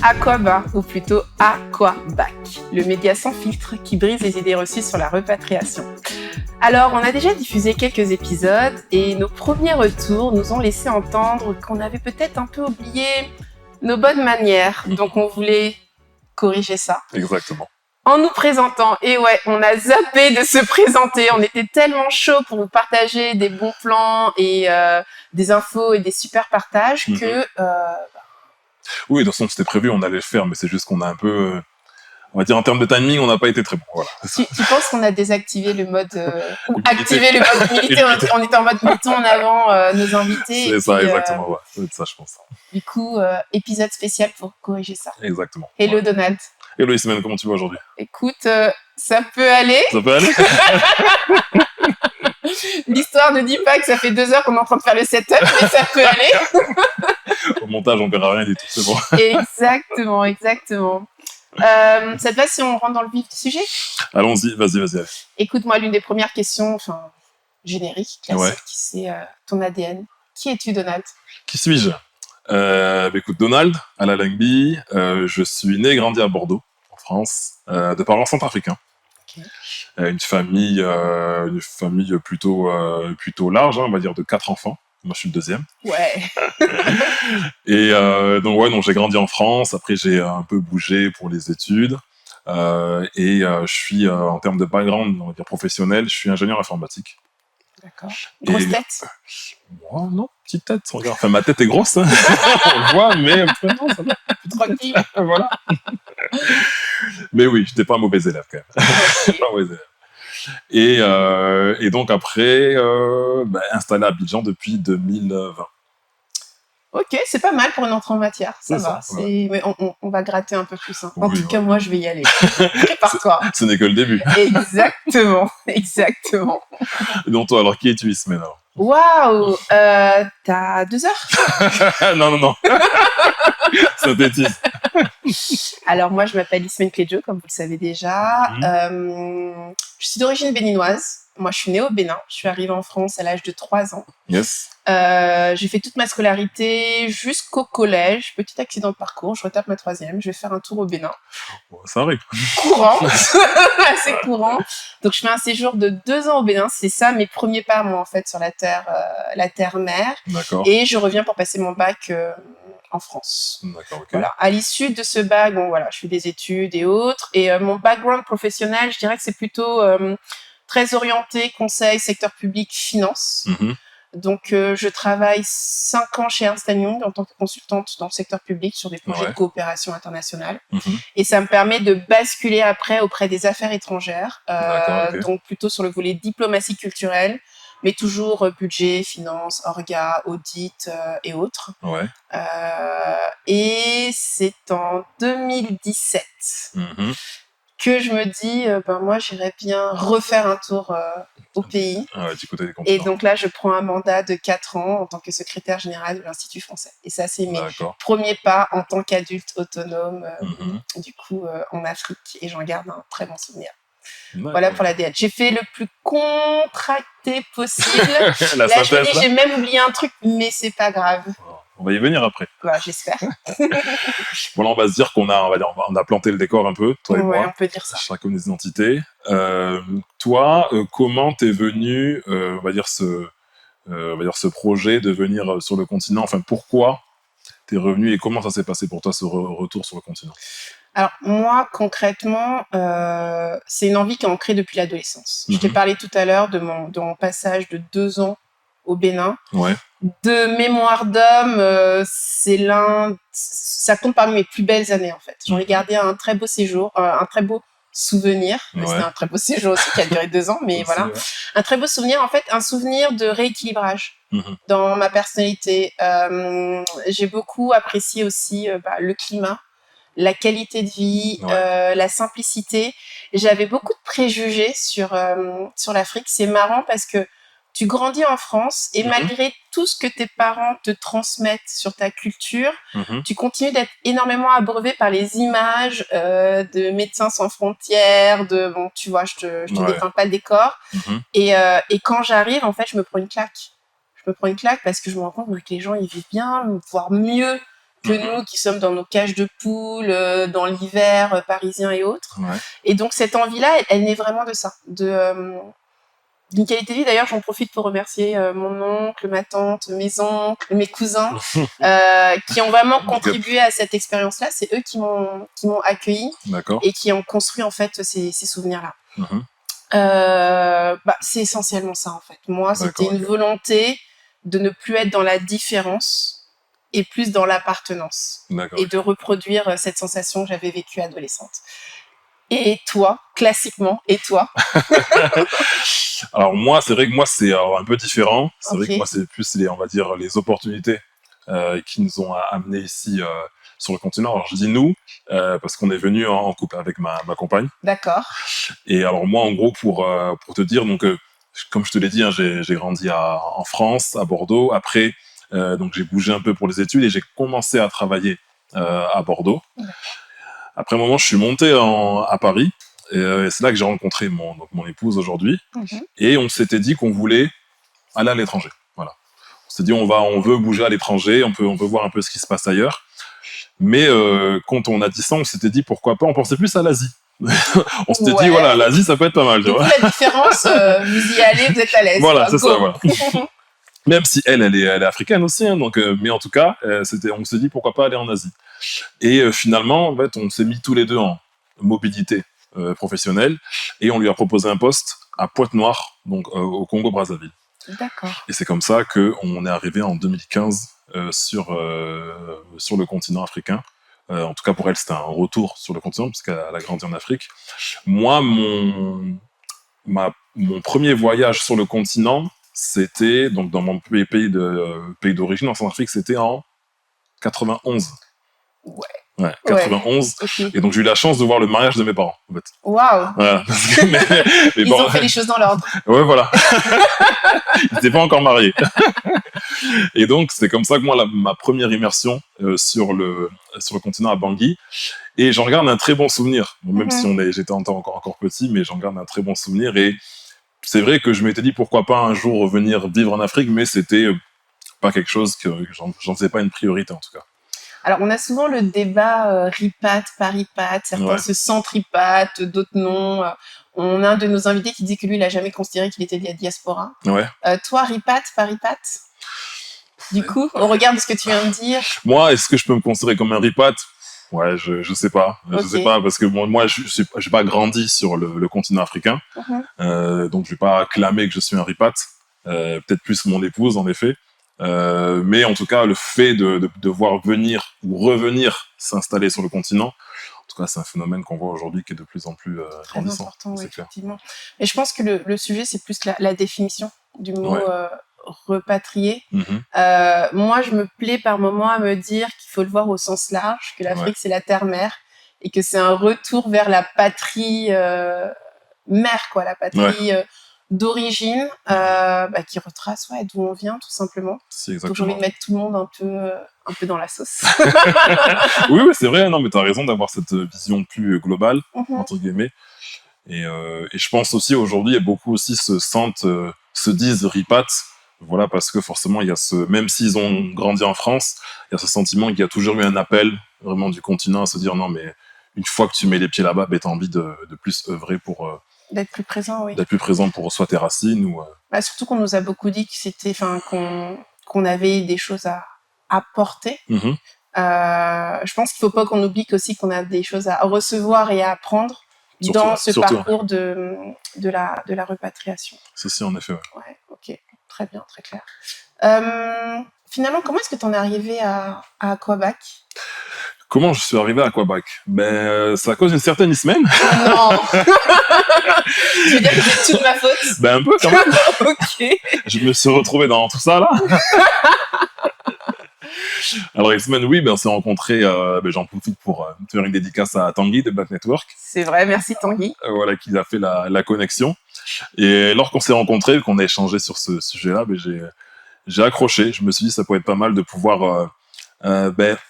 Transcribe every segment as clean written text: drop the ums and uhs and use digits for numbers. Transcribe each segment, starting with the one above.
Aquaba, ou plutôt Aquabac, le média sans filtre qui brise les idées reçues sur la repatriation. Alors, on a déjà diffusé quelques épisodes et nos premiers retours nous ont laissé entendre qu'on avait peut-être un peu oublié nos bonnes manières. Donc, on voulait corriger ça. Exactement. En nous présentant, et ouais, on a zappé de se présenter. On était tellement chaud pour vous partager des bons plans et des infos et des super partages que... Oui, de toute façon, c'était prévu, on allait le faire, mais c'est juste qu'on a un peu... on va dire, en termes de timing, on n'a pas été très bon. Voilà. Tu penses qu'on a désactivé le mode... ou activé le mode milité. On était en mode mettons en avant nos invités. C'est ça, exactement. Ouais. C'est ça, je pense. Du coup, épisode spécial pour corriger ça. Exactement. Hello, ouais. Donald. Hello, Ismaël, comment tu vas aujourd'hui? Écoute, ça peut aller. Ça peut aller. L'histoire ne dit pas que ça fait 2 heures qu'on est en train de faire le setup, mais ça peut aller. Au montage, on verra rien du tout, c'est bon. Exactement, exactement. Ça te va si on rentre dans le vif du sujet? Allons-y, vas-y. Écoute-moi, l'une des premières questions, générique, classique, ouais. c'est ton ADN. Qui es-tu, Donald? Qui suis-je? Écoute, Donald, Ala Langby, je suis né et grandi à Bordeaux, en France, de parents centrafricains. Okay. Une famille plutôt large, hein, on va dire de 4 enfants. Moi, je suis le 2e. Ouais. Et donc j'ai grandi en France. Après, j'ai un peu bougé pour les études. Je suis, en termes de background, on va dire professionnel, je suis ingénieur informatique. D'accord. Grosse tête? Moi, non, petite tête. Regarde. Enfin, ma tête est grosse, hein. On le voit, mais non, ça va. Tranquille. Voilà. Mais oui, j'étais pas un mauvais élève, quand même. Pas un mauvais élève. Et donc après, installé à Abidjan depuis 2020. Ok, c'est pas mal pour une entrée en matière, ça va. Ouais. Mais on va gratter un peu plus. Hein. Oui, en tout cas, moi, je vais y aller. Prépare-toi. Ce n'est que le début. Exactement. Et donc toi, alors qui es-tu, Ismaël? Waouh, t'as 2 heures? Non. Synthétise. Alors moi, je m'appelle Ismaël Clédio, comme vous le savez déjà. Je suis d'origine béninoise. Moi, je suis née au Bénin. Je suis arrivée en France à l'âge de 3 ans. Yes. J'ai fait toute ma scolarité jusqu'au collège. Petit accident de parcours. Je retape ma 3e. Je vais faire un tour au Bénin. Bon, ça arrive. Courant. Assez courant. Donc, je fais un séjour de 2 ans au Bénin. C'est ça, mes premiers pas, moi, en fait, sur la terre-mère. D'accord. Et je reviens pour passer mon bac en France. D'accord, ok. Voilà. À l'issue de ce bac, je fais des études et autres. Et mon background professionnel, je dirais que c'est plutôt très orienté conseil, secteur public, finance. Donc, je travaille 5 ans chez Ernst & Young en tant que consultante dans le secteur public sur des projets de coopération internationale. Et ça me permet de basculer après auprès des affaires étrangères. Donc, plutôt sur le volet diplomatie culturelle, mais toujours budget, finance, orga, audit et autres. Ouais. Et c'est en 2017 que je me dis, moi, j'irais bien refaire un tour au pays. Ah ouais, du côté des continents. Et donc là, je prends un mandat de 4 ans en tant que secrétaire générale de l'Institut français. Et ça, c'est mes premiers pas en tant qu'adulte autonome, du coup, en Afrique. Et j'en garde un très bon souvenir. Voilà pour l'ADN. J'ai fait le plus contracté possible. Là, je me dis, j'ai même oublié un truc, mais c'est pas grave. On va y venir après. Ouais, j'espère. Bon, là, on va se dire qu'on a planté le décor un peu, toi et moi. On peut dire ça. Chacun des identités. Toi, comment t'es venu, on va dire ce projet de venir sur le continent. Enfin, pourquoi t'es revenu et comment ça s'est passé pour toi ce retour sur le continent? Alors moi, concrètement, c'est une envie qui est ancrée depuis l'adolescence. Je t'ai parlé tout à l'heure de mon passage de 2 ans au Bénin. Ouais. De mémoire d'homme, ça compte parmi mes plus belles années en fait. J'en ai gardé un très beau séjour, un très beau souvenir. C'était un très beau séjour aussi qui a duré 2 ans, mais voilà. Un très beau souvenir, en fait, un souvenir de rééquilibrage dans ma personnalité. J'ai beaucoup apprécié aussi le climat, la qualité de vie, la simplicité. J'avais beaucoup de préjugés sur l'Afrique. C'est marrant parce que tu grandis en France et malgré tout ce que tes parents te transmettent sur ta culture, tu continues d'être énormément abreuvé par les images de Médecins sans frontières, bon, tu vois, je te dépeins pas le décor. Et quand j'arrive, en fait, je me prends une claque. Je me prends une claque parce que je me rends compte que les gens, ils vivent bien, voire mieux que nous qui sommes dans nos cages de poules, dans l'hiver parisien et autres. Et donc, cette envie-là, elle naît vraiment de ça, d'une qualité de vie. D'ailleurs, j'en profite pour remercier mon oncle, ma tante, mes oncles, mes cousins, qui ont vraiment contribué à cette expérience-là. C'est eux qui m'ont accueilli et qui ont construit en fait ces souvenirs-là. C'est essentiellement ça en fait. Moi, c'était une volonté de ne plus être dans la différence et plus dans l'appartenance et de reproduire cette sensation que j'avais vécue adolescente. Et toi, classiquement, et toi? Alors moi, c'est vrai que moi, c'est un peu différent. C'est vrai que moi, c'est plus on va dire, les opportunités qui nous ont amenés ici sur le continent. Alors je dis nous, parce qu'on est venu en couple avec ma compagne. D'accord. Et alors moi, en gros, pour te dire, donc comme je te l'ai dit, hein, j'ai grandi en France, à Bordeaux. Après, donc j'ai bougé un peu pour les études et j'ai commencé à travailler à Bordeaux. Après un moment, je suis monté à Paris et c'est là que j'ai rencontré mon épouse aujourd'hui. Et on s'était dit qu'on voulait aller à l'étranger. Voilà. On s'est dit on veut bouger à l'étranger, on peut voir un peu ce qui se passe ailleurs. Mais quand on a dit ça, on s'était dit pourquoi pas. On pensait plus à l'Asie. On s'était dit voilà, l'Asie ça peut être pas mal. Tu vois. La différence, vous y allez, vous êtes à l'aise. Voilà, c'est ça. Voilà. Même si elle est africaine aussi, hein, donc, mais en tout cas, on s'est dit pourquoi pas aller en Asie. Et finalement, en fait, on s'est mis tous les deux en mobilité professionnelle et on lui a proposé un poste à Pointe-Noire, donc au Congo-Brazzaville. D'accord. Et c'est comme ça qu'on est arrivé en 2015 sur le continent africain. En tout cas, pour elle, c'était un retour sur le continent puisqu'elle a grandi en Afrique. Moi, mon premier voyage sur le continent, c'était donc dans mon pays d'origine en Centrafrique, c'était en 91. Ouais, 91. Okay. Et donc j'ai eu la chance de voir le mariage de mes parents, en fait. Waouh. Voilà. Ils ont fait les choses dans l'ordre. Ouais, voilà. Ils n'étaient pas encore mariés. Et donc c'est comme ça que moi ma première immersion sur le continent à Bangui. Et j'en garde un très bon souvenir, même si j'étais encore petit, mais j'en garde un très bon souvenir. Et c'est vrai que je m'étais dit pourquoi pas un jour revenir vivre en Afrique, mais c'était pas quelque chose que j'en faisais pas une priorité en tout cas. Alors on a souvent le débat RIPAT, pas RIPAT, certains se sentent RIPAT, d'autres non. On a un de nos invités qui dit que lui il a jamais considéré qu'il était de la diaspora. Toi RIPAT, pas RIPAT? Du coup, au regard de ce que tu viens de dire. Moi, est-ce que je peux me considérer comme un RIPAT? Ouais, je sais pas. Je sais pas parce que moi j'ai pas grandi sur le continent africain. Donc je vais pas clamer que je suis un RIPAT. Peut-être plus mon épouse en effet. Mais en tout cas, le fait de devoir venir ou revenir s'installer sur le continent, en tout cas, c'est un phénomène qu'on voit aujourd'hui qui est de plus en plus grandissant. Important, oui, effectivement. Et je pense que le sujet, c'est plus la définition du mot repatrier. Moi, je me plais par moments à me dire qu'il faut le voir au sens large, que l'Afrique, c'est la terre-mère, et que c'est un retour vers la patrie mère, quoi, la patrie d'origine, qui retrace d'où on vient, tout simplement. Donc j'ai envie de mettre tout le monde un peu dans la sauce. Oui, c'est vrai, non, mais tu as raison d'avoir cette vision plus globale, entre guillemets. Et je pense aussi, aujourd'hui, il y a beaucoup aussi se disent RIPAT, voilà, parce que forcément, il y a même s'ils ont grandi en France, il y a ce sentiment qu'il y a toujours eu un appel, vraiment, du continent à se dire, non, mais une fois que tu mets les pieds là-bas, t'as envie de plus œuvrer pour... d'être plus présent, oui. D'être plus présent pour soit tes racines ou... surtout qu'on nous a beaucoup dit qu'on avait des choses à apporter. Je pense qu'il ne faut pas qu'on oublie aussi qu'on a des choses à recevoir et à apprendre dans ce parcours de la repatriation. Si, en effet. Ouais, ok. Très bien, très clair. Finalement, comment est-ce que tu en es arrivé à Aquabac? Comment je suis arrivé à Aquabac? C'est à cause d'une certaine Ismène. Non. Tu veux dire que c'est toute ma faute? Un peu quand même. Ok. Je me suis retrouvé dans tout ça là. Alors Ismène, oui, on s'est rencontrés. J'en profite pour faire une dédicace à Tanguy de Black Network. C'est vrai, merci Tanguy. Voilà, qui a fait la connexion. Et lors qu'on s'est rencontrés, qu'on a échangé sur ce sujet-là, j'ai accroché. Je me suis dit, ça pourrait être pas mal de pouvoir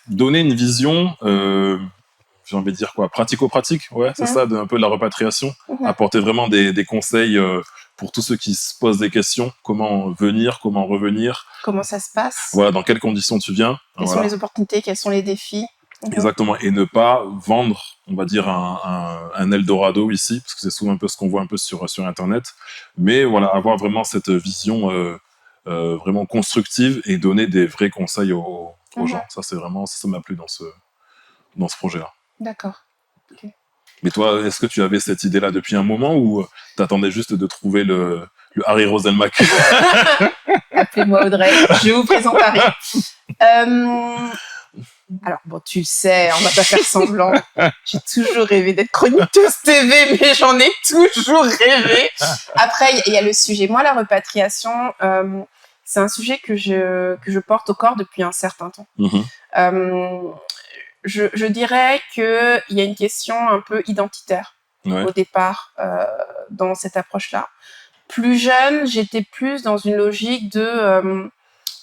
donner une vision, j'ai envie de dire quoi, pratico-pratique, ouais, c'est ça, un peu de la repatriation, apporter vraiment des conseils pour tous ceux qui se posent des questions, comment venir, comment revenir. Comment ça se passe. Voilà, dans quelles conditions tu viens. Quelles sont les opportunités, quels sont les défis. Exactement, et ne pas vendre, on va dire, un Eldorado ici, parce que c'est souvent un peu ce qu'on voit un peu sur Internet, mais voilà, avoir vraiment cette vision vraiment constructive et donner des vrais conseils aux gens. Ça, c'est vraiment, ça m'a plu dans ce projet-là. D'accord. Okay. Mais toi, est-ce que tu avais cette idée-là depuis un moment ou t'attendais juste de trouver le Harry Roselmack? Appelez-moi Audrey, je vous présente Harry. Alors, bon, tu le sais, on va pas faire semblant. J'ai toujours rêvé d'être chroniqueuse TV, mais j'en ai toujours rêvé. Après, il y a le sujet. Moi, la repatriation, c'est un sujet que je porte au corps depuis un certain temps. Je dirais qu'il y a une question un peu identitaire au départ dans cette approche-là. Plus jeune, j'étais plus dans une logique de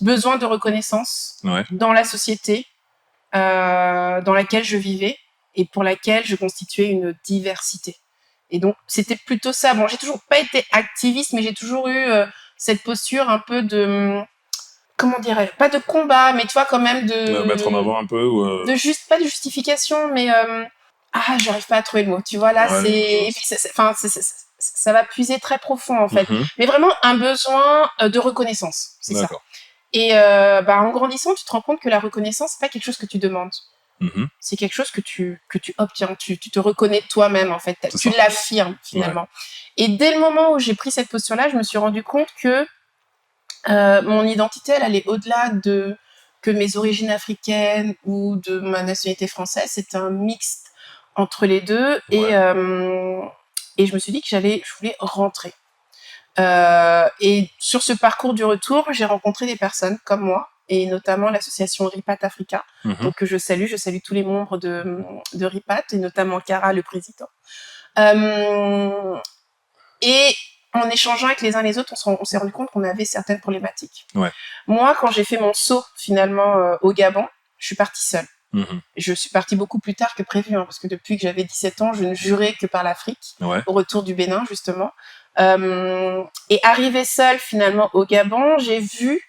besoin de reconnaissance dans la société dans laquelle je vivais et pour laquelle je constituais une diversité. Et donc, c'était plutôt ça. Bon, j'ai toujours pas été activiste, mais j'ai toujours eu cette posture un peu de... Comment dirais-je, pas de combat, mais tu vois, quand même de... mettre en avant un peu ou pas de justification, mais... j'arrive pas à trouver le mot. Tu vois, là, c'est... Et puis, ça va puiser très profond, en fait. Mais vraiment, un besoin de reconnaissance, c'est ça. Et en grandissant, tu te rends compte que la reconnaissance, c'est pas quelque chose que tu demandes. C'est quelque chose que tu obtiens. Tu te reconnais toi-même, en fait. Tu l'affirmes, finalement. Et dès le moment où j'ai pris cette posture-là, je me suis rendu compte que mon identité, elle allait au-delà de que mes origines africaines ou de ma nationalité française. C'était un mix entre les deux. Et je me suis dit que je voulais rentrer. Et sur ce parcours du retour, j'ai rencontré des personnes comme moi, et notamment l'association RIPAT Africa, donc que je salue tous les membres de RIPAT, et notamment Cara, le président. Et en échangeant avec les uns les autres, on s'est rendu compte qu'on avait certaines problématiques. Moi, quand j'ai fait mon saut finalement au Gabon, je suis partie seule. Je suis partie beaucoup plus tard que prévu, parce que depuis que j'avais 17 ans, je ne jurais que par l'Afrique, au retour du Bénin justement. Et arrivée seule finalement au Gabon, j'ai vu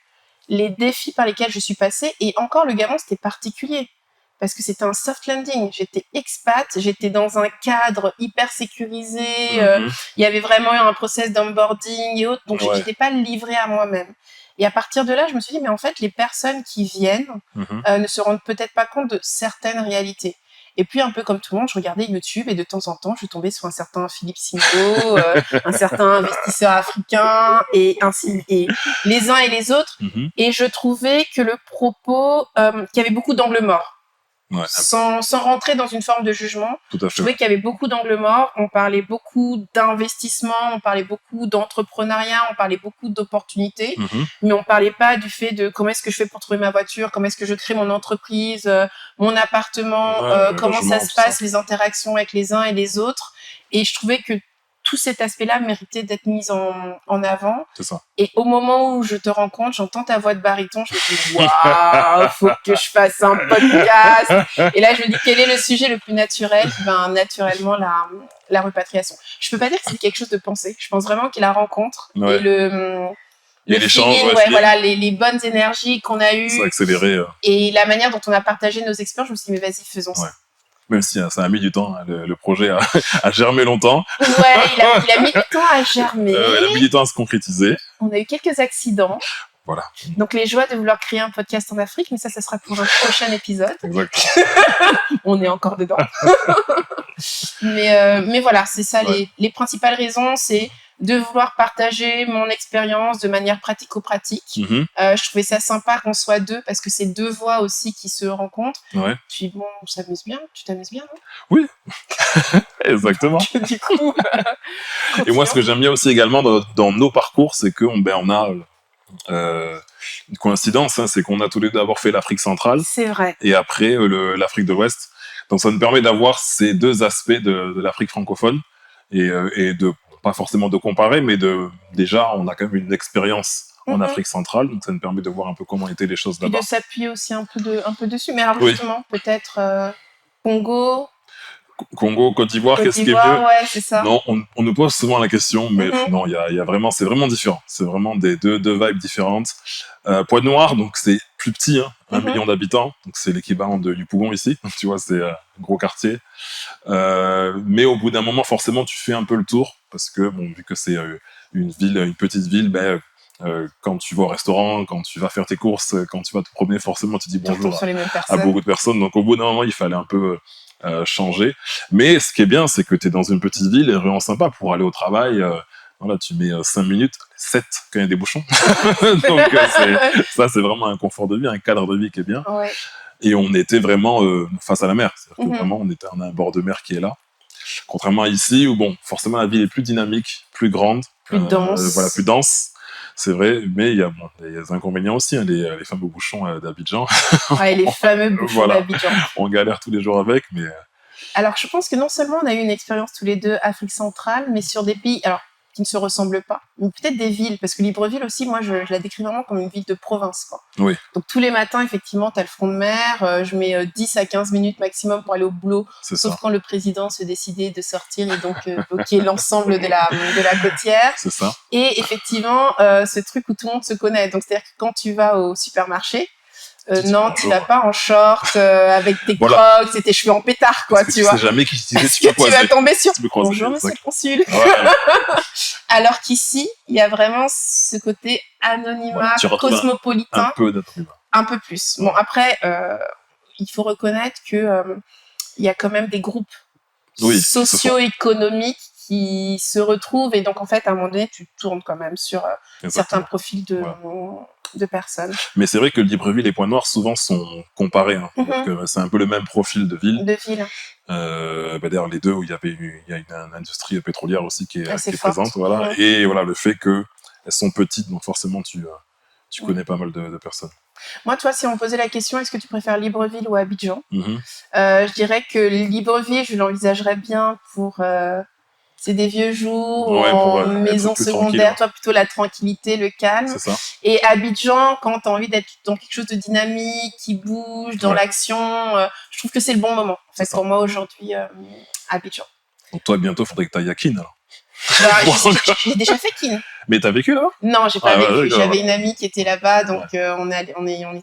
les défis par lesquels je suis passée, et encore le Gabon c'était particulier parce que c'était un soft landing. J'étais expat, j'étais dans un cadre hyper sécurisé, il y avait vraiment eu un process d'onboarding et autres, donc j'étais pas livrée à moi-même. Et à partir de là, je me suis dit, mais en fait, les personnes qui viennent ne se rendent peut-être pas compte de certaines réalités. Et puis, un peu comme tout le monde, je regardais YouTube et de temps en temps, je tombais sur un certain Philippe Simbo, un certain investisseur africain, et ainsi, et les uns et les autres. Et je trouvais que le propos, qu'il y avait beaucoup d'angles morts. Sans rentrer dans une forme de jugement, je trouvais qu'il y avait beaucoup d'angles morts. On parlait beaucoup d'investissement, on parlait beaucoup d'entrepreneuriat, on parlait beaucoup d'opportunités, mais on parlait pas du fait de comment est-ce que je fais pour trouver ma voiture, comment est-ce que je crée mon entreprise, mon appartement, comment ça se passe, les interactions avec les uns et les autres. Et je trouvais que tout cet aspect-là méritait d'être mis en avant. C'est ça. Et au moment où je te rencontre, j'entends ta voix de baryton, je me dis waouh, faut que je fasse un podcast. Et là, je me dis quel est le sujet le plus naturel? Naturellement la repatriation. Je peux pas dire que c'est quelque chose de pensé. Je pense vraiment que la rencontre et l'échange, les bonnes énergies qu'on a eues, ça a accéléré. Et la manière dont on a partagé nos expériences, je me suis dit mais vas-y, faisons ça. Même si ça a mis du temps, le projet a germé longtemps. Il a mis du temps à germer. Il a mis du temps à se concrétiser. On a eu quelques accidents. Voilà. Donc les joies de vouloir créer un podcast en Afrique, mais ça sera pour un prochain épisode. Exact. On est encore dedans. mais voilà, c'est ça les principales raisons, c'est de vouloir partager mon expérience de manière pratico-pratique. Je trouvais ça sympa qu'on soit deux, parce que c'est deux voix aussi qui se rencontrent. Puis bon, on s'amuse bien. Tu t'amuses bien, non? Oui, exactement. Du coup, et moi, ce que j'aime bien aussi également dans nos parcours, c'est qu'on a une coïncidence, c'est qu'on a tous les deux d'abord fait l'Afrique centrale. C'est vrai. Et après, l'Afrique de l'Ouest. Donc ça nous permet d'avoir ces deux aspects de l'Afrique francophone et de pas forcément de comparer, mais déjà, on a quand même une expérience en Afrique centrale, donc ça nous permet de voir un peu comment étaient les choses là-bas. Et de s'appuyer aussi un peu dessus. Mais alors, Oui. justement, peut-être Congo, Côte d'Ivoire, qu'est-ce qui est mieux? Ouais, c'est ça. Non, on nous pose souvent la question, mais non, il y a vraiment, c'est vraiment différent. C'est vraiment deux vibes différentes. Pointe-Noire, donc c'est plus petit, 1 million d'habitants, donc c'est l'équivalent du Pougon ici. Tu vois, c'est un gros quartier. Mais au bout d'un moment, forcément, tu fais un peu le tour, parce que bon, vu que c'est une petite ville, quand tu vas au restaurant, quand tu vas faire tes courses, quand tu vas te promener, forcément, tu dis bonjour à beaucoup de personnes. Donc au bout d'un moment, il fallait un peu changer. Mais ce qui est bien, c'est que tu es dans une petite ville et vraiment sympa pour aller au travail. Voilà, tu mets 5 minutes, 7 quand il y a des bouchons. Donc ça, c'est vraiment un confort de vie, un cadre de vie qui est bien. Ouais. Et on était vraiment face à la mer. C'est-à-dire que vraiment, on a un bord de mer qui est là. Contrairement à ici, où bon, forcément, la ville est plus dynamique, plus grande. Plus dense. Voilà, plus dense. C'est vrai, mais il y a des inconvénients aussi, les fameux bouchons d'Abidjan. Ouais, les fameux bouchons d'Abidjan. On galère tous les jours avec, mais... Alors, je pense que non seulement on a eu une expérience tous les deux Afrique centrale, mais sur des pays qui ne se ressemblent pas, mais peut-être des villes, parce que Libreville aussi, moi, je la décris vraiment comme une ville de province, quoi. Oui. Donc, tous les matins, effectivement, tu as le front de mer, je mets 10 à 15 minutes maximum pour aller au boulot, sauf quand le président se décidait de sortir et donc bloquer l'ensemble de la côtière. C'est ça. Et effectivement, ce truc où tout le monde se connaît. Donc, c'est-à-dire que quand tu vas au supermarché, non, tu vas pas en short avec tes crocs et tes cheveux en pétard, quoi, tu vois. Tu sais jamais qui tu vas tomber sur. Bonjour, monsieur le consul. Ouais. Alors qu'ici, il y a vraiment ce côté anonymat, cosmopolitain. Un peu d'anonymat. Un peu plus. Bon, après, il faut reconnaître que il y a quand même des groupes socio-économiques qui se retrouvent et donc en fait à un moment donné tu tournes quand même sur certains profils de personnes. Mais c'est vrai que Libreville et Pointe-Noire souvent sont comparés, donc, c'est un peu le même profil de ville. D'ailleurs les deux où il y a une industrie pétrolière aussi qui est présente, voilà. Et voilà, le fait que elles sont petites, donc forcément tu connais pas mal de personnes. Moi, toi, si on me posait la question, est-ce que tu préfères Libreville ou Abidjan, je dirais que Libreville, je l'envisagerais bien pour c'est des vieux jours, en maison secondaire, toi plutôt la tranquillité, le calme. C'est ça. Et Abidjan, quand tu as envie d'être dans quelque chose de dynamique, qui bouge, dans l'action, je trouve que c'est le bon moment. En fait, pour moi, aujourd'hui, Abidjan. Donc toi, bientôt, il faudrait que tu ailles à Kin, alors. J'ai déjà fait Kin. Mais t'as vécu là-bas? Non, j'ai pas vécu. J'avais une amie qui était là-bas, donc on est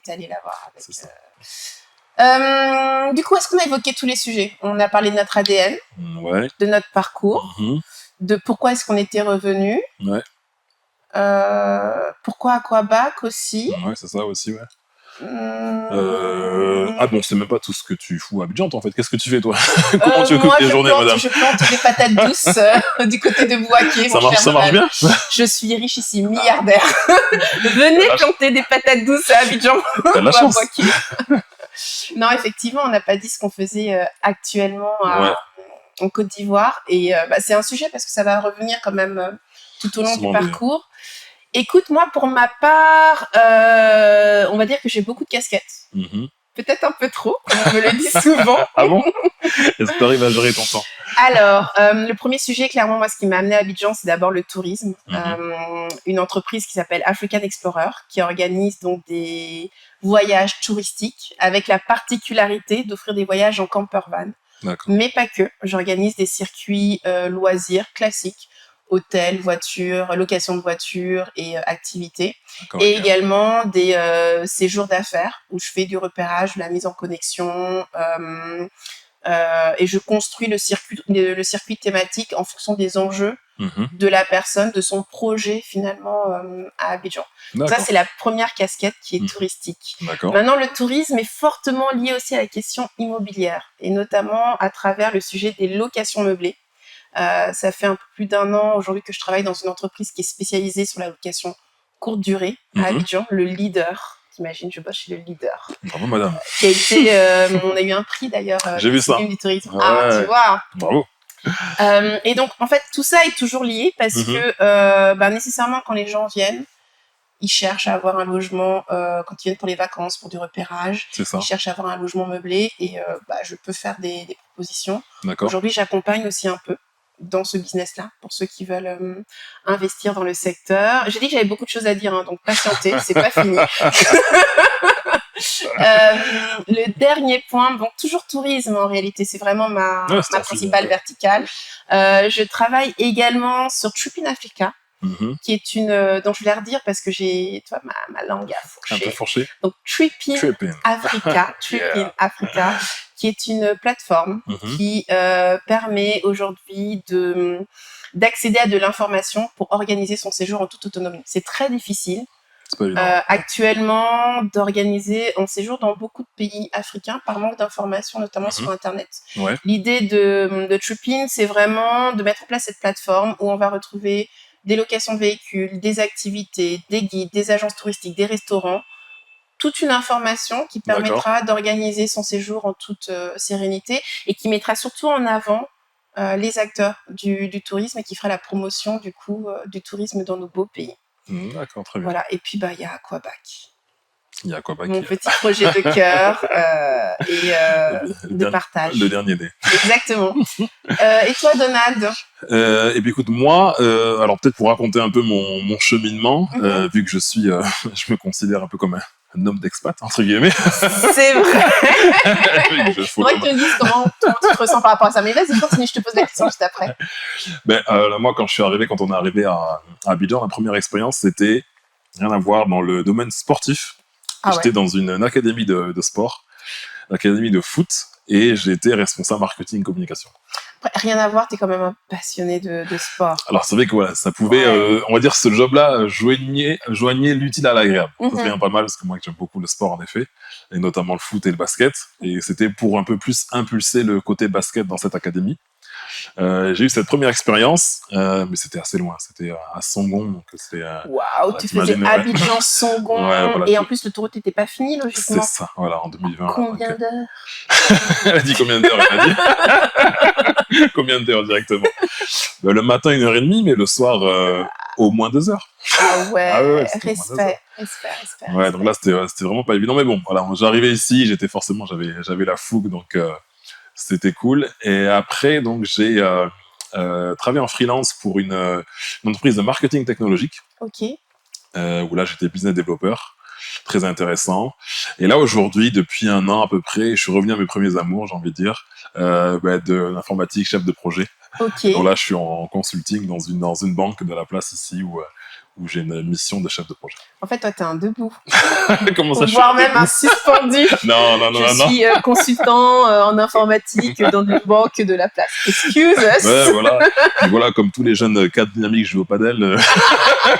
allé la voir. C'est ça. Du coup, est-ce qu'on a évoqué tous les sujets? On a parlé de notre ADN, de notre parcours, de pourquoi est-ce qu'on était revenu, pourquoi Aquabac aussi. Ouais, c'est ça aussi, ouais. Ah bon, c'est même pas tout ce que tu fous à Abidjan, en fait. Qu'est-ce que tu fais, toi? Comment tu occupes tes journées, madame? Je plante des patates douces du côté de Bouaké. Ça marche bien? Je suis riche ici, milliardaire. Venez planter des patates douces à Abidjan. T'as de la chance. Non, effectivement, on n'a pas dit ce qu'on faisait actuellement en Côte d'Ivoire. Et c'est un sujet parce que ça va revenir quand même tout au long du parcours. Écoute, moi, pour ma part, on va dire que j'ai beaucoup de casquettes. Peut-être un peu trop, comme on me le dit souvent. Ah bon? Est-ce que tu arrives à gérer ton temps? Alors, le premier sujet, clairement, moi, ce qui m'a amené à Abidjan, c'est d'abord le tourisme. Une entreprise qui s'appelle African Explorer, qui organise donc des voyages touristiques avec la particularité d'offrir des voyages en camper van. Mais pas que. J'organise des circuits loisirs classiques. Hôtel, voiture, location de voiture et activités. Et également des séjours d'affaires où je fais du repérage, de la mise en connexion et je construis le circuit thématique en fonction des enjeux de la personne, de son projet finalement à Abidjan. Donc ça, c'est la première casquette qui est touristique. Maintenant, le tourisme est fortement lié aussi à la question immobilière et notamment à travers le sujet des locations meublées. Ça fait un peu plus d'1 an aujourd'hui que je travaille dans une entreprise qui est spécialisée sur la location courte durée à Abidjan, le leader. T'imagines, je bosse chez le leader. Bravo, madame. Qui a été, on a eu un prix d'ailleurs. J'ai vu ça. Du tourisme. Ah, tu vois. Bravo. Et donc, en fait, tout ça est toujours lié parce que nécessairement, quand les gens viennent, ils cherchent à avoir un logement quand ils viennent pour les vacances, pour du repérage. Ils cherchent à avoir un logement meublé et je peux faire des propositions. Aujourd'hui, j'accompagne aussi un peu dans ce business-là, pour ceux qui veulent investir dans le secteur. J'ai dit que j'avais beaucoup de choses à dire, donc patientez, c'est pas fini. Le dernier point, bon, toujours tourisme en réalité, c'est vraiment ma principale verticale. Je travaille également sur Trip in Africa, qui est une, dont je voulais redire parce que j'ai, toi, ma langue a fourché. Un peu fourché. Donc Trip in Africa, Trip in Africa, qui est une plateforme qui permet aujourd'hui d'accéder à de l'information pour organiser son séjour en toute autonomie. C'est très difficile. Actuellement, d'organiser un séjour dans beaucoup de pays africains par manque d'informations, notamment sur Internet. Ouais. L'idée de Tripin, c'est vraiment de mettre en place cette plateforme où on va retrouver des locations de véhicules, des activités, des guides, des agences touristiques, des restaurants, toute une information qui permettra d'organiser son séjour en toute sérénité et qui mettra surtout en avant les acteurs du tourisme et qui fera la promotion du coup du tourisme dans nos beaux pays. D'accord, très bien. Voilà, et puis il y a Aquabac. Il y a Aquabac. Mon petit projet de cœur et de partage. Le dernier né. Exactement. Et toi, Donald? Eh bien, écoute, moi, alors peut-être pour raconter un peu mon cheminement, vu que je me considère un peu comme un homme d'expat, entre guillemets. C'est vrai. Faudrait que tu me dises comment tu te ressens par rapport à ça. Mais vas-y, continue, je te pose la question juste après. Moi, quand on est arrivé à Abidjan, la première expérience, c'était rien à voir dans le domaine sportif. J'étais dans une académie de sport, l'académie de foot, et j'ai été responsable marketing communication. Rien à voir, t'es quand même un passionné de sport. Alors c'est vrai que voilà, ça pouvait, on va dire, ce job-là joignait l'utile à l'agréable. Ça serait pas mal parce que moi j'aime beaucoup le sport en effet, et notamment le foot et le basket. Et c'était pour un peu plus impulser le côté basket dans cette académie. J'ai eu cette première expérience, mais c'était assez loin. C'était à Songon, donc c'était. Waouh, tu faisais Abidjan, Songon, et en plus le tour n'était pas fini logiquement. C'est ça, voilà, en 2020. Combien d'heures? Elle a dit combien d'heures? Elle a dit combien d'heures directement? Le matin 1h30, mais le soir au moins 2 heures. Ah ouais, respect. Ouais, donc là c'était vraiment pas évident, mais bon, voilà, j'arrivais ici, j'avais la fougue, donc. C'était cool. Et après, donc, j'ai travaillé en freelance pour une entreprise de marketing technologique. Ok. Où là, j'étais business développeur. Très intéressant. Et là, aujourd'hui, depuis 1 an à peu près, je suis revenu à mes premiers amours, j'ai envie de dire, de l'informatique, chef de projet. Ok. Donc là, je suis en consulting dans une banque de la place ici où j'ai une mission de chef de projet. En fait, toi, t'es un debout. Comment ça, voire même un suspendu. Non. Je suis consultant en informatique dans une banque de la place. Excuse. Ouais, voilà. Et voilà, comme tous les jeunes cadres dynamiques, je joue au padel.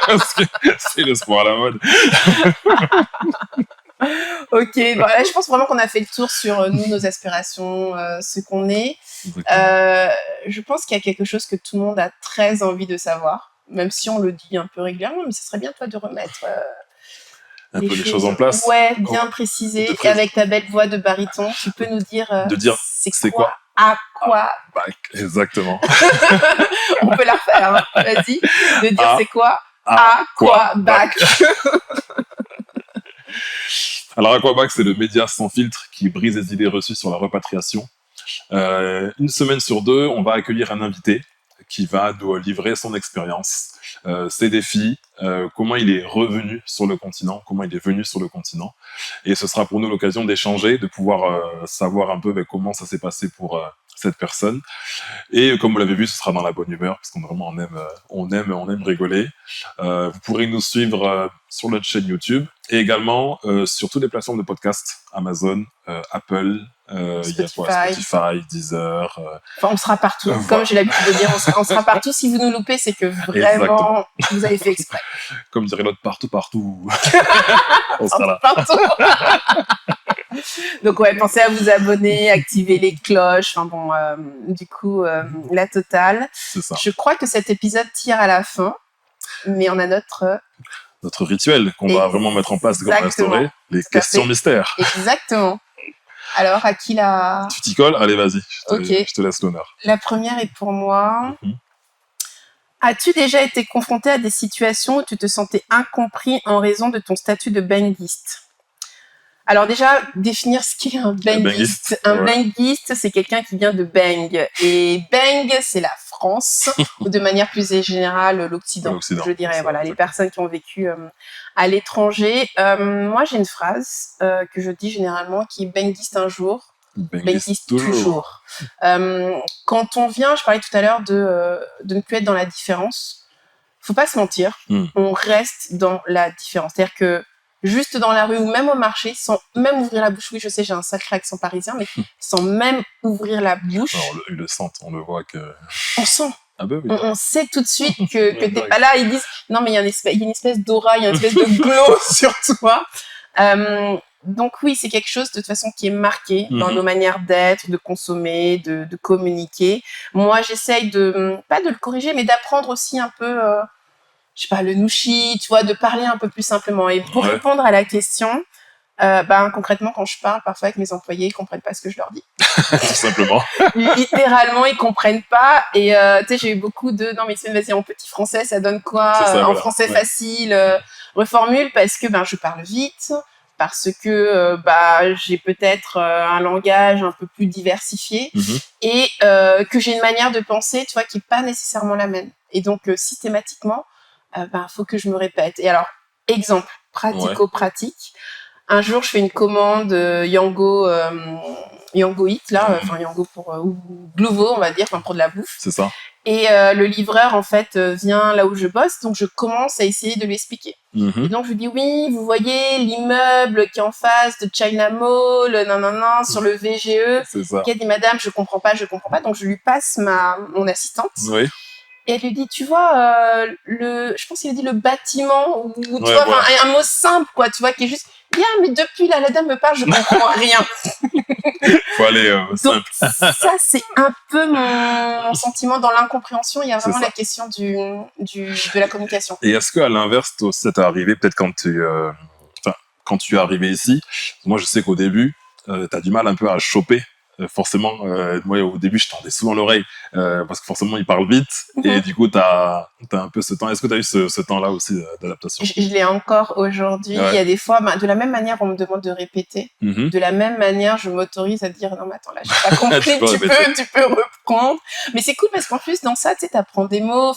Parce que c'est le sport à la mode. Ok, bon, là, je pense vraiment qu'on a fait le tour sur nous, nos aspirations, ce qu'on est. Je pense qu'il y a quelque chose que tout le monde a très envie de savoir. Même si on le dit un peu régulièrement, mais ce serait bien, toi, de remettre les choses en place. Ouais, bien préciser. Et avec ta belle voix de baryton, tu peux nous dire, c'est quoi Aquabac. Exactement. On peut la refaire, hein. Vas-y. De dire c'est quoi Aquabac. Alors, Aquabac, c'est le média sans filtre qui brise les idées reçues sur la repatriation. 1 semaine sur 2, on va accueillir un invité qui va nous livrer son expérience, ses défis, comment il est revenu sur le continent, comment il est venu sur le continent. Et ce sera pour nous l'occasion d'échanger, de pouvoir savoir un peu comment ça s'est passé pour cette personne. Et comme vous l'avez vu, ce sera dans la bonne humeur, parce qu'on vraiment on aime rigoler. Vous pourrez nous suivre sur notre chaîne YouTube et également sur toutes les plateformes de podcast, Amazon, Apple, Spotify, Deezer. Enfin, on sera partout. Comme j'ai l'habitude de dire, on sera partout. Si vous nous loupez, c'est que vraiment, vous avez fait exprès. Comme dirait l'autre, partout. On sera là. Partout. Donc ouais, pensez à vous abonner, activer les cloches, enfin bon, du coup, la totale. C'est ça. Je crois que cet épisode tire à la fin, mais on a notre rituel qu'on va vraiment mettre en place, qu'on va restaurer, les questions mystères. Exactement. Alors, à qui la... Tu t'y colles? Allez, vas-y, je te laisse l'honneur. La première est pour moi. As-tu déjà été confronté à des situations où tu te sentais incompris en raison de ton statut de banguiste? Alors déjà, définir ce qu'est un bangiste. Un bangiste, c'est quelqu'un qui vient de Bang. Et Bang, c'est la France, ou de manière plus générale, l'Occident. Je dirais, voilà, les personnes qui ont vécu à l'étranger. Moi, j'ai une phrase que je dis généralement qui est bangiste un jour, bangiste toujours. Quand on vient, je parlais tout à l'heure de ne plus être dans la différence. Faut pas se mentir, on reste dans la différence. C'est-à-dire que juste dans la rue ou même au marché, sans même ouvrir la bouche. Oui, je sais, j'ai un sacré accent parisien, mais sans même ouvrir la bouche. Alors, ils le sentent, on le voit que... On sent. Ah ben oui. On sait tout de suite que t'es pas là. Ils disent, non, mais il y a une espèce d'aura, il y a une espèce de glow sur toi. Donc oui, c'est quelque chose de toute façon qui est marqué dans nos manières d'être, de consommer, de communiquer. Moi, j'essaye pas de le corriger, mais d'apprendre aussi un peu... je sais pas, le nushi, tu vois, de parler un peu plus simplement. Et pour répondre à la question, concrètement, quand je parle parfois avec mes employés, ils comprennent pas ce que je leur dis. Tout simplement. Littéralement, ils comprennent pas. Et tu sais, j'ai eu beaucoup de non mais vas-y en petit français, ça donne quoi en français facile, reformule parce que je parle vite, parce que j'ai peut-être un langage un peu plus diversifié et que j'ai une manière de penser, tu vois, qui est pas nécessairement la même. Et donc systématiquement faut que je me répète. Et alors, exemple pratico-pratique. Un jour, je fais une commande Yango Eat, là, Yango ou Glovo, on va dire, pour de la bouffe. C'est ça. Et le livreur, en fait, vient là où je bosse, donc je commence à essayer de lui expliquer. Et donc, je lui dis, oui, vous voyez l'immeuble qui est en face de China Mall, sur le VGE. C'est ça. Qui a dit, madame, je comprends pas. Donc, je lui passe mon assistante. Oui. Et elle lui dit, tu vois, je pense qu'il a dit le bâtiment, ou tu vois, un mot simple, quoi, tu vois, qui est juste, bien, mais depuis là, la dame me parle, je comprends rien. Faut aller simple. Donc, ça, c'est un peu mon sentiment dans l'incompréhension. Il y a vraiment la question de la communication. Et est-ce qu'à l'inverse, toi, ça t'est arrivé, peut-être quand tu es arrivé ici, moi, je sais qu'au début, t'as du mal un peu à choper. Forcément, moi au début je tendais souvent l'oreille parce que forcément il parle vite et du coup t'as un peu ce temps. Est-ce que t'as eu ce temps-là aussi d'adaptation? Je l'ai encore aujourd'hui. Il y a des fois, de la même manière on me demande de répéter, de la même manière je m'autorise à dire non mais attends là j'ai pas compris, tu peux reprendre. Mais c'est cool parce qu'en plus dans ça tu sais t'apprends des mots,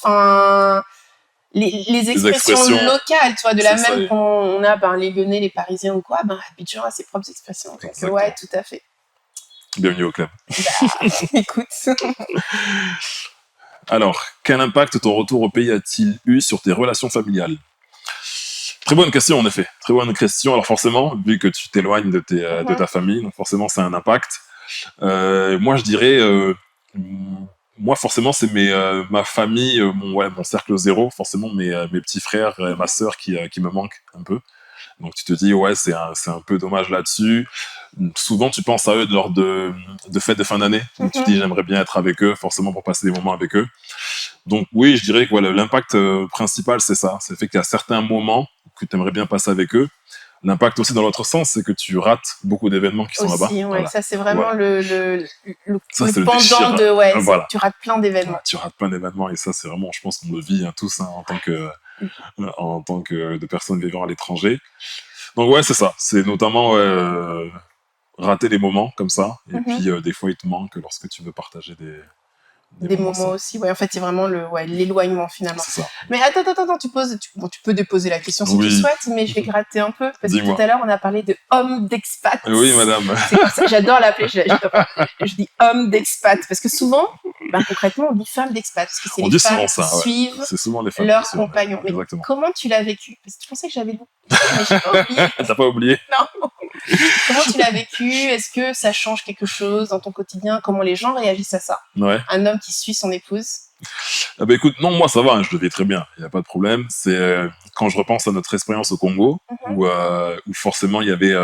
les expressions locales, tu vois, de la même qu'on a les Lyonnais, les Parisiens ou quoi, Abidjan a ses propres expressions. Donc ouais, tout à fait. Bienvenue au club. Écoute. Alors, quel impact ton retour au pays a-t-il eu sur tes relations familiales? Très bonne question, en effet. Très bonne question. Alors forcément, vu que tu t'éloignes de ta famille, donc forcément, c'est un impact. Moi, je dirais... moi, forcément, c'est ma famille, mon cercle zéro. Forcément, mes petits frères et ma sœur qui me manquent un peu. Donc tu te dis c'est un peu dommage là-dessus. Souvent tu penses à eux lors de fêtes de fin d'année. Donc tu te dis j'aimerais bien être avec eux forcément pour passer des moments avec eux. Donc oui, je dirais que l'impact principal c'est ça. C'est le fait qu'il y a certains moments que tu aimerais bien passer avec eux. L'impact aussi dans l'autre sens, c'est que tu rates beaucoup d'événements qui sont là-bas. Voilà. Ça c'est vraiment le pendant de tu rates plein d'événements. Tu rates plein d'événements et ça c'est vraiment, je pense qu'on le vit tous en tant que de personnes vivant à l'étranger. Donc c'est ça. C'est notamment rater les moments comme ça. Et puis des fois il te manque lorsque tu veux partager des moments aussi. En fait, c'est vraiment l'éloignement finalement. C'est ça. Mais attends, tu peux déposer la question si tu souhaites, mais je vais gratter un peu parce que tout à l'heure on a parlé de homme d'expat. Oui, madame. C'est comme ça, j'adore l'appeler. Je dis homme d'expat parce que souvent, concrètement, on dit femme d'expat parce que c'est les femmes qui suivent leurs compagnons. Mais comment tu l'as vécu? Parce que tu pensais que j'avais lu, mais j'ai pas oublié. T'as pas oublié? Non. Comment tu l'as vécu? Est-ce que ça change quelque chose dans ton quotidien? Comment les gens réagissent à ça? Un homme qui suit son épouse? Écoute, non, moi ça va, je le vis très bien, il n'y a pas de problème. C'est quand je repense à notre expérience au Congo, où forcément il y avait,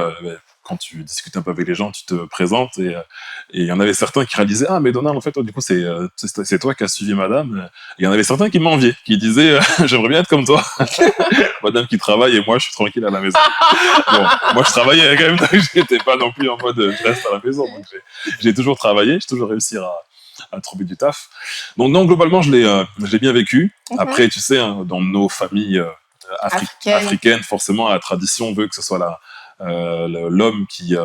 quand tu discutes un peu avec les gens, tu te présentes et il y en avait certains qui réalisaient mais Donald, en fait, du coup c'est toi qui as suivi madame. Il y en avait certains qui m'enviaient, qui disaient j'aimerais bien être comme toi, madame qui travaille et moi je suis tranquille à la maison. Bon, moi je travaillais quand même, donc j'étais pas non plus en mode je reste à la maison, donc j'ai toujours travaillé, j'ai toujours réussi à trouver du taf. Donc non, globalement, je l'ai bien vécu. Après, tu sais, dans nos familles africaines, forcément, la tradition veut que ce soit l'homme qui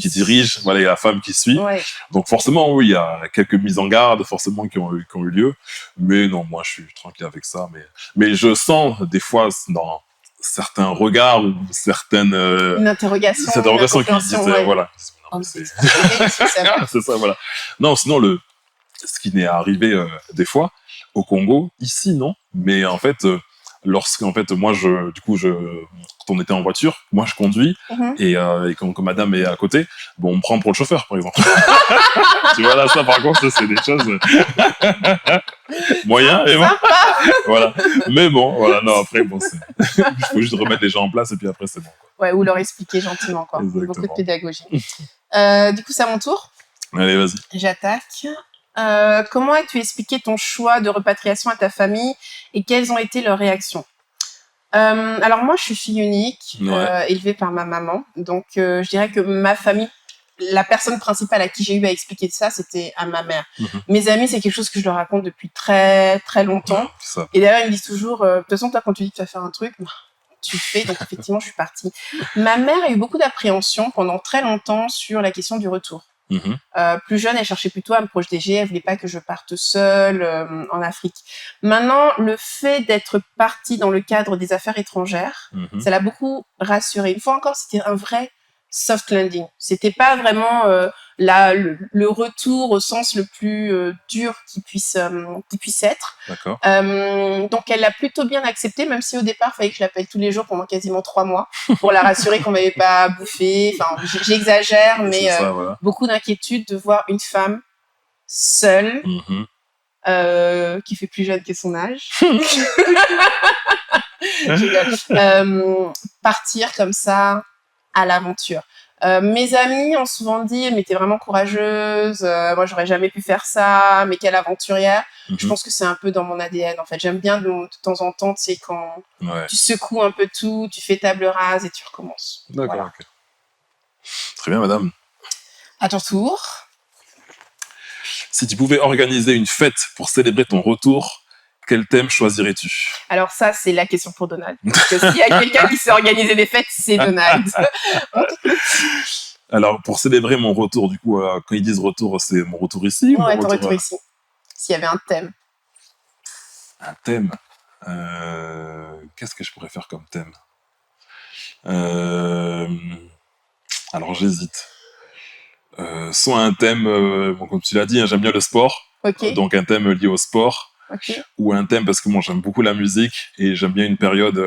dirige, voilà, et la femme qui suit. Ouais. Donc forcément, oui, il y a quelques mises en garde, forcément, qui ont eu lieu. Mais non, moi, je suis tranquille avec ça. Mais je sens, des fois, dans certains regards ou certaines... Une interrogation qui disent, voilà. C'est ça, voilà. Non, sinon, ce qui m'est arrivé des fois, au Congo, ici, non. Mais en fait... lorsqu'en fait moi quand on était en voiture, moi je conduis et quand madame est à côté, bon on me prend pour le chauffeur par exemple. Tu vois là, ça par contre ça, c'est des choses moyens et bon. Voilà, mais bon voilà, non après bon c'est il faut juste remettre les gens en place et puis après c'est bon quoi. Ouais, ou leur expliquer gentiment quoi. Exactement. Beaucoup de pédagogie. Du coup c'est à mon tour. Allez vas-y. J'attaque. Comment as-tu expliqué ton choix de repatriation à ta famille et quelles ont été leurs réactions? Alors moi, je suis fille unique, élevée par ma maman. Donc, je dirais que ma famille, la personne principale à qui j'ai eu à expliquer ça, c'était à ma mère. Mes amis, c'est quelque chose que je leur raconte depuis très, très longtemps. Ça. Et d'ailleurs, ils me disent toujours, de toute façon, toi, quand tu dis que tu vas faire un truc, tu le fais. Donc, effectivement, je suis partie. Ma mère a eu beaucoup d'appréhension pendant très longtemps sur la question du retour. Plus jeune, elle cherchait plutôt à me protéger, elle voulait pas que je parte seule en Afrique. Maintenant, le fait d'être partie dans le cadre des affaires étrangères, ça l'a beaucoup rassurée. Une fois encore, c'était un vrai soft landing. C'était pas vraiment le retour au sens le plus dur qui puisse être. D'accord. Donc elle l'a plutôt bien accepté, même si au départ il fallait que je l'appelle tous les jours pendant quasiment 3 mois pour la rassurer qu'on m'avait pas bouffé. Enfin, j'exagère, mais ça, voilà. beaucoup d'inquiétude de voir une femme seule qui fait plus jeune que son âge. Partir comme ça à l'aventure. Mes amis ont souvent dit mais t'es vraiment courageuse, moi j'aurais jamais pu faire ça, mais quelle aventurière. Je pense que c'est un peu dans mon ADN en fait. J'aime bien de temps en temps, tu sais, quand tu secoues un peu tout, tu fais table rase et tu recommences. D'accord, voilà. Okay. Très bien madame. À ton tour. Si tu pouvais organiser une fête pour célébrer ton retour, quel thème choisirais-tu? Alors ça, c'est la question pour Donald. Parce que s'il y a quelqu'un qui sait organiser des fêtes, c'est Donald. Alors, pour célébrer mon retour, du coup, quand ils disent retour, c'est mon retour ici? Ouais, ton retour ici. S'il y avait un thème. Un thème? Qu'est-ce que je pourrais faire comme thème? Alors, j'hésite. Soit un thème, bon, comme tu l'as dit, hein, j'aime bien le sport. Donc, un thème lié au sport. Ou un thème parce que moi j'aime beaucoup la musique et j'aime bien une période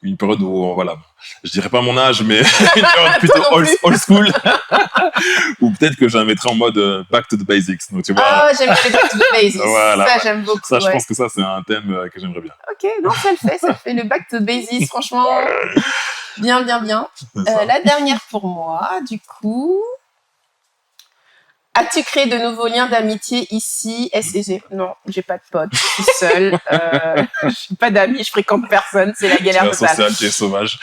où voilà, je dirais pas mon âge mais une période plutôt old school ou peut-être que je la mettrais en mode back to the basics. Donc tu vois, j'aime bien les back to the basics. Voilà, ça j'aime beaucoup. Ça je pense que ça c'est un thème que j'aimerais bien. Ok, non ça le fait le back to the basics, franchement bien. La dernière pour moi du coup. As-tu créé de nouveaux liens d'amitié ici? Non, j'ai pas de potes, je suis seule. J'ai pas d'amis, je fréquente personne, c'est la galère totale. Social, tu es sauvage.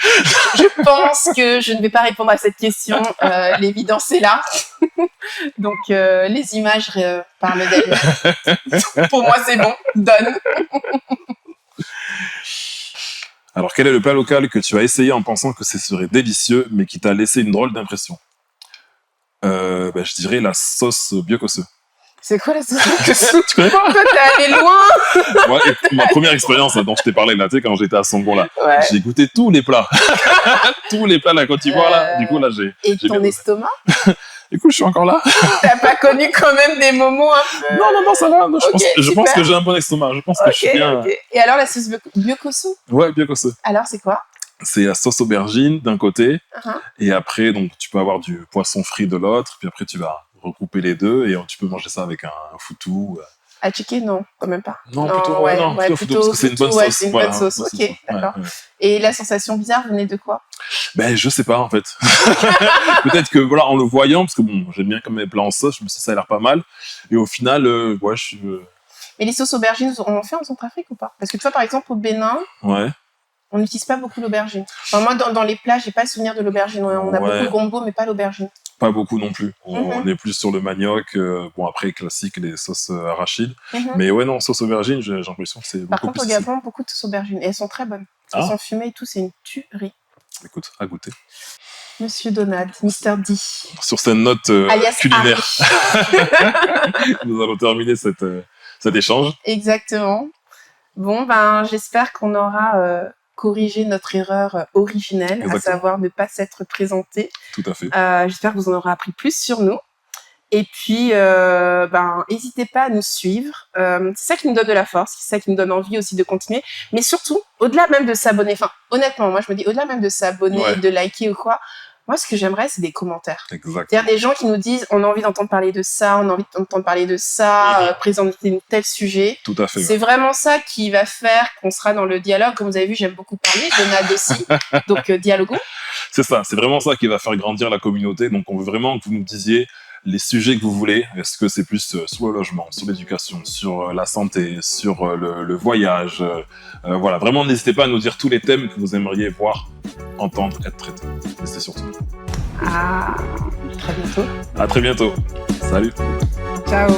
Je pense que je ne vais pas répondre à cette question. L'évidence est là. Donc, les images parlent d'elles. Pour moi, c'est bon. Donne. Alors, quel est le plat local que tu as essayé en pensant que ce serait délicieux, mais qui t'a laissé une drôle d'impression? Je dirais la sauce biokosseux. C'est quoi la sauce biokosseux? Tu connais pas? Toi, t'es allé loin. Moi, ma première expérience dont je t'ai parlé là, tu sais, quand j'étais à Songon là, j'ai goûté tous les plats. Tous les plats de la Côte d'Ivoire là. Du coup là, j'ai. Et ton estomac? Écoute, je suis encore là. T'as pas connu quand même des moments un peu... Non, ça va. Non, je pense que j'ai un bon estomac. Je pense que je suis bien. Okay. Et alors la sauce biokosseux? Ouais, biokosseux. Alors c'est quoi? C'est la sauce aubergine d'un côté, et après, donc, tu peux avoir du poisson frit de l'autre, puis après, tu vas regrouper les deux, et tu peux manger ça avec un foutou. À chicken, non, quand même pas. Non, plutôt foutou, parce que c'est une bonne sauce. C'est une bonne sauce, ok, d'accord. Et la sensation bizarre venait de quoi? Je sais pas, en fait. Peut-être que, voilà, en le voyant, parce que bon, j'aime bien comme mes plats en sauce, je me suis dit, ça a l'air pas mal, et au final, je suis... Mais les sauces aubergines, on en fait en Centrafrique ou pas? Parce que tu vois, par exemple, au Bénin... On n'utilise pas beaucoup l'aubergine. Enfin, moi, dans les plats, j'ai pas le souvenir de l'aubergine. On a beaucoup de gombo, mais pas l'aubergine. Pas beaucoup non plus. On est plus sur le manioc. Bon, après, classique, les sauces arachides. Mais ouais, non, sauce aubergine, j'ai l'impression que c'est beaucoup plus... Par contre, au Gabon, beaucoup de sauces aubergines. Et elles sont très bonnes. Elles sont fumées et tout, c'est une tuerie. Écoute, à goûter. Monsieur Donald, Mr. D. Sur cette note culinaire, nous allons terminer cet échange. Exactement. Bon, j'espère qu'on aura corrigé notre erreur originelle, Exactement. À savoir ne pas s'être présenté. Tout à fait. J'espère que vous en aurez appris plus sur nous. Et puis, n'hésitez pas à nous suivre. C'est ça qui nous donne de la force, c'est ça qui nous donne envie aussi de continuer. Mais surtout, au-delà même de s'abonner, honnêtement, moi je me dis, au-delà même de s'abonner, de liker ou quoi, moi ce que j'aimerais, c'est des commentaires. Exact. C'est-à-dire des gens qui nous disent, on a envie d'entendre parler de ça, on a envie d'entendre parler de ça, présenter tel sujet. Tout à fait. C'est vraiment ça qui va faire qu'on sera dans le dialogue. Comme vous avez vu, j'aime beaucoup parler, Donald aussi. Donc, dialoguons. C'est ça, c'est vraiment ça qui va faire grandir la communauté. Donc, on veut vraiment que vous nous disiez les sujets que vous voulez. Est-ce que c'est plus sur le logement, sur l'éducation, sur la santé, sur le voyage voilà, vraiment, n'hésitez pas à nous dire tous les thèmes que vous aimeriez voir, entendre, être traités. Et c'est surtout. À très bientôt. À très bientôt. Salut. Ciao.